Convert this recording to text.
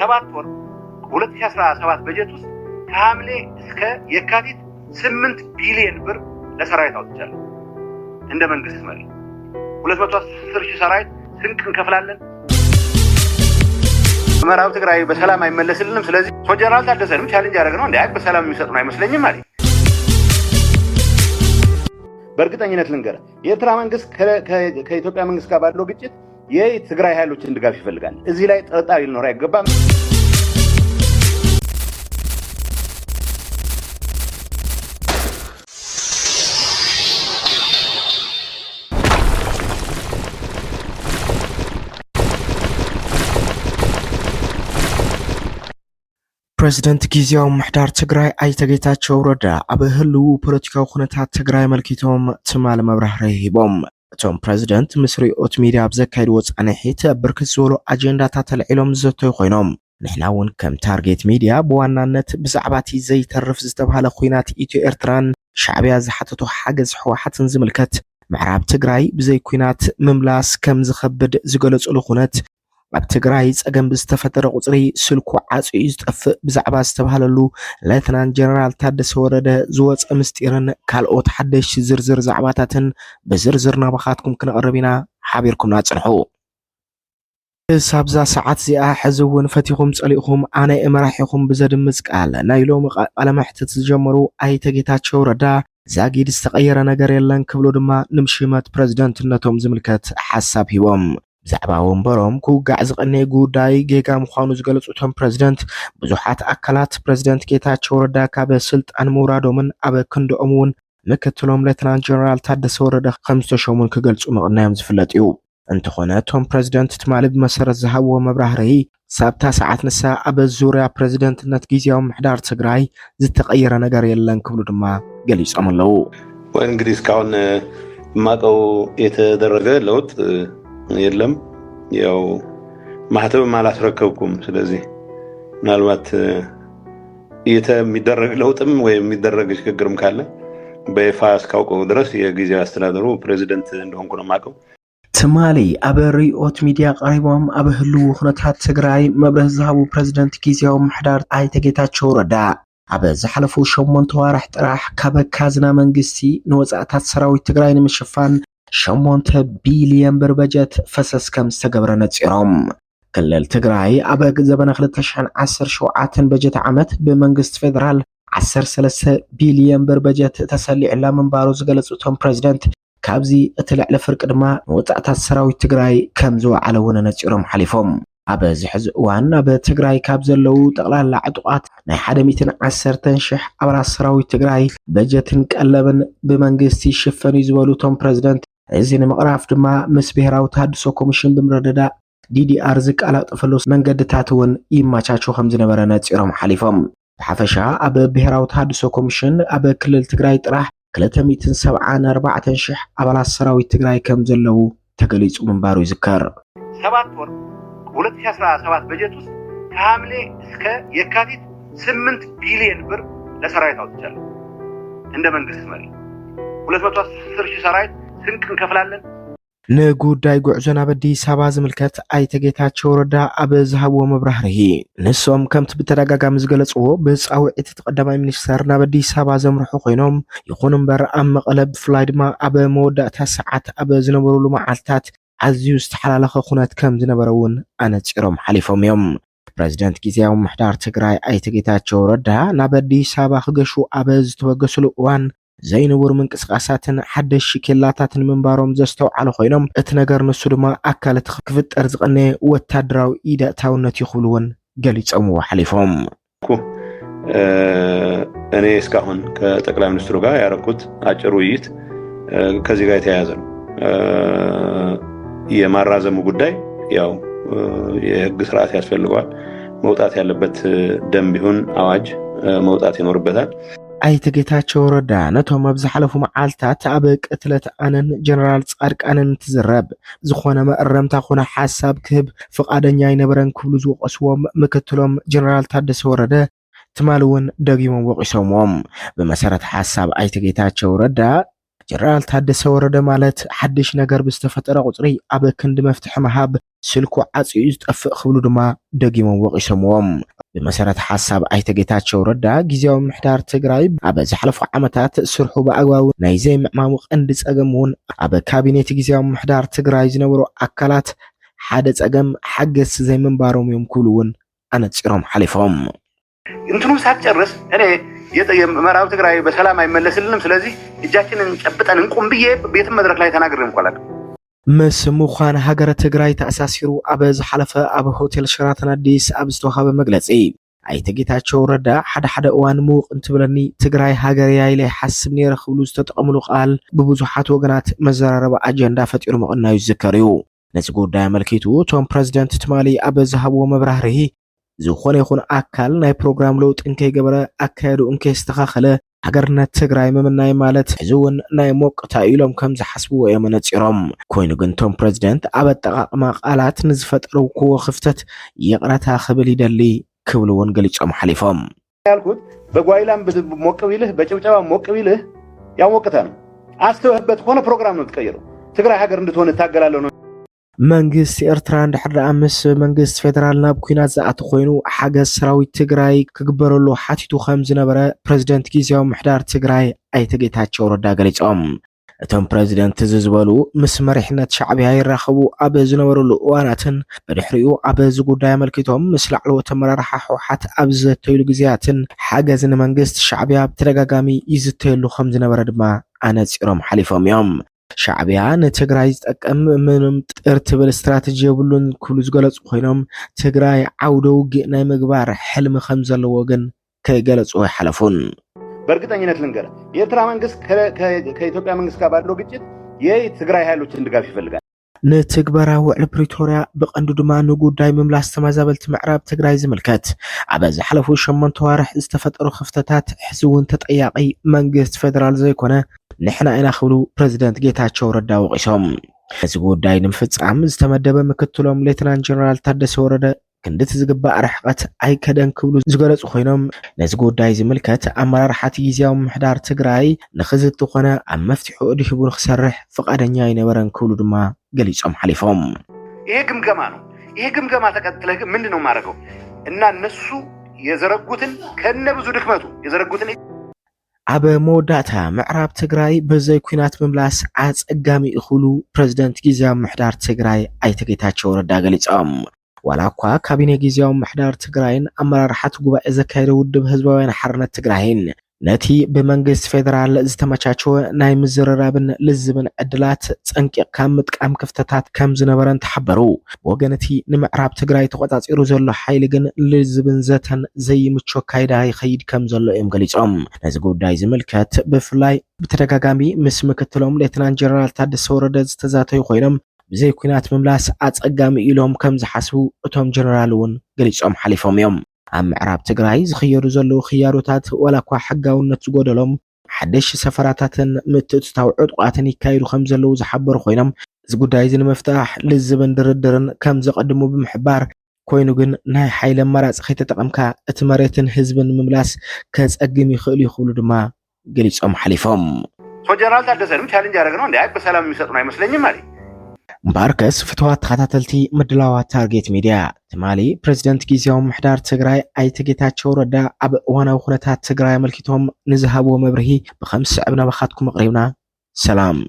7 ወር 2017 በጀት ውስጥ ከሐምሌ እስከ የካቲት 8 ቢሊዮን ብር ለሰራዊት አውጥቻለሁ። እንደ መንግስት መሪ 210 ሺህ ሰራዊት ስንቅ እንከፍላለን። ምዕራብ ትግራይ በሰላም አይመለስልንም። ስለዚህ ጀነራል ታደሰንም ቻሌንጅ ያደረግነው እንዴ በሰላም የሚሰጡን አይመስለኝም ማለት በእርግጠኝነት ልንገር የኤርትራ መንግስት ከኢትዮጵያ መንግስት ጋር ባለው ግጭት የትግራይ ኃይሎችን ድጋፍ ይፈልጋል። እዚህ ላይ ጥርጣሬ ሊኖር አይገባም። ፕሬዝዳንት ጊዜያዊ ምሕዳር ትግራይ አይተ ጌታቸው ረዳ ኣብ ህልው ፖለቲካዊ ኩነታት ትግራይ መልኪቶም ትማል መብራህርሂ ሂቦም እቶም ፕሬዝዳንት ምስ ሪኦት ሚድያ ብዘካይድዎ ጻንሒት ብርክት ዝበሉ ኣጀንዳታት ተልዒሎም ዘተዩ ኮይኖም ንሕና እውን ከም ታርጌት ሚድያ ብዋናነት ብዛዕባ እቲ ዘይተርፍ ዝተባሃለ ኩናት ኢትዮ ኤርትራን ሻዕብያ ዝሓተቱ ሓገዝ ሕወሓትን ዝምልከት ምዕራብ ትግራይ ብዘይ ኩናት ምምላስ ከም ዝኸብድ ዝገለጹሉ ኩነት ኣብ ትግራይ ጸገም ብዝተፈጠረ ቁጽሪ ስልኩ ዓጽዩ ዝጠፍእ ብዛዕባ ዝተባሃለሉ ሌተናንት ጀነራል ታደሰ ወረደ ዝወፀ ምስጢርን ካልኦት ሓደሽቲ ዝርዝር ዛዕባታትን ብዝርዝር ናባኻትኩም ክነቕርብ ኢና ሓቢርኩም ናጽንሑ ሳብዛ ሰዓት እዚኣ ሕዚ እውን ፈቲኹም ጸሊእኹም ኣነ እመራሒኹም ብዘድምጽ ቃል ናይ ሎሚ ቃለ መሕትት ዝጀመሩ ኣይተ ጌታቸው ረዳ ዛጊድ ዝተቐየረ ነገር የለን ክብሉ ድማ ንምሽመት ፕሬዝዳንትነቶም ዝምልከት ሓሳብ ሂቦም ብዛዕባ ወንበሮም ክውጋዕ ዝቐነየ ጉዳይ ጌጋ ምዃኑ ዝገለጹ እቶም ፕሬዝዳንት ብዙሓት ኣካላት ፕሬዝዳንት ጌታቸው ረዳ ካብ ስልጣን ምውራዶምን ኣብ ክንድኦም እውን ምክትሎም ሌተናንት ጀነራል ታደሰ ወረደ ከም ዝተሾሙን ክገልጹ ምቕናዮም ዝፍለጥ እዩ እንተኾነ እቶም ፕሬዝዳንት ትማሊ ብመሰረት ዝሃብዎ መብራህርሂ ሳብታ ሰዓት ንሳ ኣብ ዙርያ ፕሬዝዳንትነት ጊዜያዊ ምሕዳር ትግራይ ዝተቐየረ ነገር የለን ክብሉ ድማ ገሊጾም ኣለዉ እንግዲህ እስካሁን ማቀው የተደረገ ለውጥ የለም ያው ማህተም አላስረከብኩም ስለዚህ ምናልባት የሚደረግ ለውጥም ወይ የሚደረግ ሽግግርም ካለ በይፋ እስካውቀው ድረስ የጊዜያዊ አስተዳደሩ ፕሬዝዳንት እንደሆንኩ ነው ማቀው ትማሊ ኣብ ሪኦት ሚድያ ቀሪቦም ኣብ ህልው ኩነታት ትግራይ መብርህ ዝሃቡ ፕሬዝዳንት ጊዜያዊ ምሕዳር ኣይተ ጌታቸው ረዳ ኣብ ዝሓለፉ 8 ወርሕ ጥራሕ ካብ ካዝና መንግስቲ ንወጻእታት ሰራዊት ትግራይ ንምሽፋን 8 ቢልዮን ብር በጀት ፈሰስ ከም ዝተገብረ ነጺሮም ክልል ትግራይ ኣብ ዘበነ 2017 በጀት ዓመት ብመንግስት ፌደራል 13 ቢልዮን ብር በጀት ተሰሊዕላ ምንባሩ ዝገለጹ እቶም ፕሬዝዳንት ካብዚ እቲ ልዕሊ ፍርቂ ድማ ንወጻእታት ሰራዊት ትግራይ ከም ዝወዓለ እውን ነጺሮም ሓሊፎም ኣብ ዝሕዚ እዋን ኣብ ትግራይ ካብ ዘለው ጠቕላላ ዕጡቃት ናይ 110,000 ኣባላት ሰራዊት ትግራይ በጀትን ቀለብን ብመንግስቲ ይሽፈኑ ዝበሉ እቶም ፕሬዝዳንት እዚ ንምቕራፍ ድማ ምስ ብሄራዊ ተሃድሶ ኮሚሽን ብምረደዳ ዲዲአር ዝቃላጥፈሉ መንገድታት እውን ይማቻቸው ከም ዝነበረ ነጺሮም ሓሊፎም ብሓፈሻ ኣብ ብሄራዊ ተሃድሶ ኮሚሽን ኣብ ክልል ትግራይ ጥራሕ 274,000 ኣባላት ሰራዊት ትግራይ ከም ዘለው ተገሊጹ ምንባሩ ይዝከር 7 ወር 2017 በጀት ውስጥ ከሐምሌ እስከ የካቲት 8 ቢሊዮን ብር ለሰራዊት አውጥቻለሁ። እንደ መንግስት መሪ 210 ሺህ ሰራዊት ስንቅ እንከፍላለን። ንጉዳይ ጉዕዞ ናብ አዲስ አበባ ዝምልከት ኣይተ ጌታቸው ረዳ ኣብ ዝሃብዎ መብራህርሂ ንሶም ከምቲ ብተደጋጋሚ ዝገለጽዎ ብጻውዒት ተቀዳማይ ሚኒስተር ናብ አዲስ አበባ ዘምርሑ ኮይኖም ይኹን እምበር ኣብ መቐለ ብፍላይ ድማ ኣብ መወዳእታ ሰዓት ኣብ ዝነበሩሉ መዓልታት ኣዝዩ ዝተሓላለኸ ኩነት ከም ዝነበረ እውን ኣነጺሮም ሓሊፎም እዮም ፕሬዝዳንት ጊዜያዊ ምሕዳር ትግራይ ኣይተ ጌታቸው ረዳ ናብ አዲስ አበባ ክገሹ ኣብ ዝተወገሱሉ እዋን ዘይንብር ምንቅስቃሳትን ሓደሽ ኬላታትን ምንባሮም ዘስተውዓሉ ኮይኖም እቲ ነገር ንሱ ድማ ኣካለት ክፍጠር ዝቐነየ ወታደራዊ ኢዳእታውነት ይኽብሉውን ገሊጾም ሓሊፎም እኔ እስካሁን ከጠቅላይ ሚኒስትሩ ጋር ያረኩት አጭር ውይይት ከዚህ ጋር የተያያዘ ነው የማራዘሙ ጉዳይ ያው የህግ ስርዓት ያስፈልገዋል መውጣት ያለበት ደንብ ይሁን አዋጅ መውጣት ይኖርበታል ኣይተ ጌታቸው ረዳ ነቶም ኣብ ዝሓለፉ መዓልታት ኣብ ቅትለት ኣነን ጀነራል ጻድቃንን ትዝረብ ዝኾነ መእረምታ ኮነ ሓሳብ ክህብ ፍቃደኛ ይነበረን ክብሉ ዝወቀስዎም ምክትሎም ጀነራል ታደሰ ወረደ ትማሊ እውን ደጊሞም ወቂሶምዎም ብመሰረት ሓሳብ ኣይተ ጌታቸው ረዳ ጀነራል ታደሰ ወረደ ማለት ሓድሽ ነገር ብዝተፈጠረ ቁጽሪ ኣብ ክንዲ መፍትሒ መሃብ ስልኩ ዓጽዩ ዝጠፍእ ክብሉ ድማ ደጊሞም ወቂሶምዎም ብመሰረት ሓሳብ ኣይተጌታቸው ረዳ ጊዜያዊ ምሕዳር ትግራይ ኣብ ዝሓለፉ ዓመታት ስርሑ ብኣግባቡ ናይ ዘይምዕማሙ ቀንዲ ጸገም እውን ኣብ ካቢኔት ጊዜያዊ ምሕዳር ትግራይ ዝነበሩ ኣካላት ሓደ ጸገም ሓገዝ ዘይምንባሮም እዮም ክብሉ እውን ኣነጺሮም ሓሊፎም እንትኑ ሳትጨርስ እኔ የምዕራብ ትግራይ በሰላም አይመለስልንም ስለዚህ እጃችንን ጨብጠን እንቁም ብዬ ቤት መድረክ ላይ ተናግሬም ቆላል ምስ ምዃን ሃገረ ትግራይ ተኣሳሲሩ ኣብ ዝሓለፈ ኣብ ሆቴል ሸራተን አዲስ ኣብ ዝተወሃበ መግለጺ ኣይተጌታቸው ረዳ ሓደ እዋን ምውቕ እንትብለኒ ትግራይ ሃገር ያይለ ሓስብ ነይረ ክብሉ ዝተጠቐምሉ ቃል ብብዙሓት ወገናት መዘራረባ ኣጀንዳ ፈጢሩ ምቕናዩ ዝዝከር እዩ ነዚ ጉዳይ ኣመልኪቱ እቶም ፕረዚደንት ትማሊ ኣብ ዝሃብዎ መብራህርሂ ዝኾነ ይኹን ኣካል ናይ ፕሮግራም ለውጥ እንከይገበረ ኣካየዱ እንከይስተኻኸለ ሃገርነት ትግራይ ምምናይ ማለት ሕዝውን ናይ ሞቅታ ኢሎም ከም ዝሓስብዎ እዮም ነጺሮም ኮይኑ ግን ቶም ፕረዚደንት ኣብ ኣጠቓቕማ ቃላት ንዝፈጠረው ክዎ ክፍተት ይቕረታ ክብል ይደሊ ክብሉ እውን ገሊጾም ሓሊፎም ያልኩት በጓይላም ሞቅቢልህ በጭብጨባ ሞቅቢልህ ያው ሞቅታ ነው አስተውህበት ሆነ ፕሮግራም ነው ተቀየረው ትግራይ ሀገር እንድትሆን ታገላለሁ መንግስት ኤርትራ እንድሕር ምስ መንግስት ፌደራል ናብ ኩናት ዝኣቱ ኮይኑ ሓገዝ ሰራዊት ትግራይ ክግበረሉ ሓቲቱ ከም ዝነበረ ፕረዚደንት ጊዜያዊ ምሕዳር ትግራይ ኣይተጌታቸው ረዳ ገሊጾም እቶም ፕረዚደንት ዝዝበሉ ምስ መሪሕነት ሻዕብያ ይራኸቡ ኣብ ዝነበሩሉ እዋናትን በድሕሪኡ ኣብ እዚ ጉዳይ ኣመልኪቶም ምስ ላዕለዎት ኣመራርሓ ሕወሓት ኣብ ዝተይሉ ግዜያትን ሓገዝ ንመንግስት ሻዕብያ ብተደጋጋሚ ይዝተየሉ ከም ዝነበረ ድማ ኣነጺሮም ሓሊፎም እዮም ሻዕብያ ንትግራይ ዝጠቅም ምንም ጥርትብል ስትራቴጂ የብሉን ክብሉ ዝገለጹ ኮይኖም ትግራይ ዓውደ ውግእ ናይ ምግባር ሕልሚ ከም ዘለዎ ግን ከይገለጹ ይሓለፉን በእርግጠኝነት ልንገር የኤርትራ መንግስት ከኢትዮጵያ መንግስት ጋር ባለው ግጭት የትግራይ ኃይሎችን ድጋፍ ይፈልጋል ንትግበራ ውዕል ፕሪቶሪያ ብቐንዱ ድማ ንጉዳይ ምምላስ ተመዛበልቲ ምዕራብ ትግራይ ዝምልከት ኣብ ዝሓለፉ 8 ወርሕ ዝተፈጠሩ ክፍተታት ሕዝውን ተጠያቂ መንግስት ፌደራል ዘይኮነ ንሕና ኢና ክብሉ ፕረዚደንት ጌታቸው ረዳ ወቂሶም እዚ ጉዳይ ንምፍጻም ዝተመደበ ምክትሎም ሌተናንት ጀነራል ታደሰ ወረደ ክንድት ዝግባእ ርሕቀት ኣይከደን ክብሉ ዝገለጹ ኮይኖም ነዚ ጉዳይ ዝምልከት ኣመራርሓ ጊዜያዊ ምሕዳር ትግራይ ንኽዝቲ ኮነ ኣብ መፍትሑ ድሂቡ ክሰርሕ ፈቃደኛ ይነበረን ክብሉ ድማ ገሊጾም ሓሊፎም ይሄ ግምገማ ነው ይሄ ግምገማ ተከትለ ምንድነው ማረገው እና እነሱ የዘረጉትን ከነ ብዙ ድክመቱ የዘረጉትን ኣብ መወዳእታ ምዕራብ ትግራይ በዘይ ኩናት ምምላስ ኣጸጋሚ ይኽሉ ፕረዚደንት ጊዜያዊ ምሕዳር ትግራይ ኣይተጌታቸው ረዳ ገሊጾም ዋላ እኳ ካቢኔ ጊዜያዊ ምሕዳር ትግራይን ኣመራርሓት ጉባኤ ዘካየደ ውድብ ህዝባውያን ሓርነት ትግራይን ነቲ ብመንግስት ፌደራል ዝተመቻቸወ ናይ ምዝርራብን ልዝብን ዕድላት ጸንቂቕካ ምጥቃም ክፍተታት ከም ዝነበረን ተሓበሩ ወገነቲ ንምዕራብ ትግራይ ተቆጻጺሩ ዘሎ ሓይሊ ግን ልዝብን ዘተን ዘይምቾ ካይዳ ይኸይድ ከም ዘሎ እዮም ገሊጾም ነዚ ጉዳይ ዝምልከት ብፍላይ ብተደጋጋሚ ምስ ምክትሎም ሌተናንት ጀነራል ታደሰ ወረደ ዝተዛተዩ ኮይኖም ብዘይ ኩናት ምምላስ ኣጸጋሚ ኢሎም ከም ዝሓስቡ እቶም ጀነራል እውን ገሊጾም ሓሊፎም እዮም ኣብ ምዕራብ ትግራይ ዝኽየዱ ዘለዉ ክያዶታት ወላ እኳ ሕጋውነት ዝጎደሎም ሓደሽ ሰፈራታትን ምትእትታው ዕጡቃትን ይካየዱ ከም ዘለዉ ዝሓበሩ ኮይኖም እዚ ጉዳይ እዚ ንምፍታሕ ልዝብን ድርድርን ከም ዘቐድሙ ብምሕባር ኮይኑ ግን ናይ ሓይሊ ኣማራፂ ከይተጠቐምካ እቲ መሬትን ህዝብን ምምላስ ከጸግም ይኽእል እዩ ክብሉ ድማ ገሊጾም ሓሊፎም ጀነራል ታደሰንም ቻሌንጅ ያደረግነው እንዴ አይ በሰላም የሚሰጡን አይመስለኝም ማለት ምባርከስ ፍትዋት ተኸታተልቲ ምድላዋት ታርጌት ሚድያ ትማሊ ፕረዚደንት ጊዜያዊ ምሕዳር ትግራይ ኣይተጌታቸው ረዳ ኣብ እዋናዊ ኩነታት ትግራይ ኣመልኪቶም ንዝሃብዎ መብርሂ ብኸምዚ ስዕብና ባኻትኩም ኣቕሪብና ሰላም